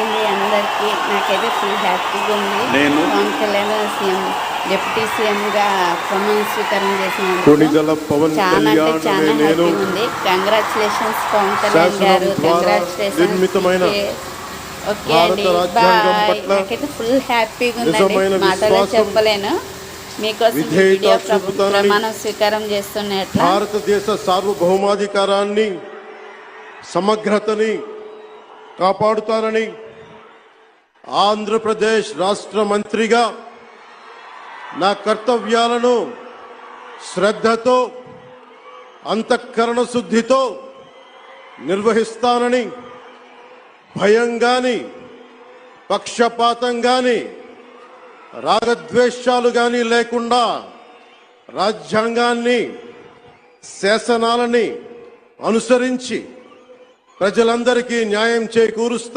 అందరికీ నాకైతే ఫుల్ హ్యాపీగా ఉంది. పవన్ కళ్యాణ్ సీఎం డిప్యూటీ సీఎంగా ప్రమాణ స్వీకారం చేసినందుకు చాలా అంటే చాలా హ్యాపీగా ఉంది. కంగ్రాచులేషన్స్ పవన్ కళ్యాణ్ గారు, కంగ్రాచులేషన్స్. ఓకే అండి, బాయ్. నాకైతే ఫుల్ హ్యాపీగా ఉందండి, మాటలో చెప్పలేను. మీకోసం ప్రమాణ స్వీకారం చేస్తున్నట్లు భారతదేశ సార్వభౌమాధికారాన్ని సమగ్రతని కాపాడుతానని ఆంధ్రప్రదేశ్ రాష్ట్ర మంత్రిగా నా కర్తవ్యాలను శ్రద్ధతో అంతఃకరణ శుద్ధితో నిర్వహిస్తానని భయం గాని పక్షపాతం గాని రాగద్వేషాలు గాని లేకుండా రాజ్యాంగాన్ని శాసనాలని అనుసరించి ప్రజలందరికీ న్యాయం చేకూరుస్తా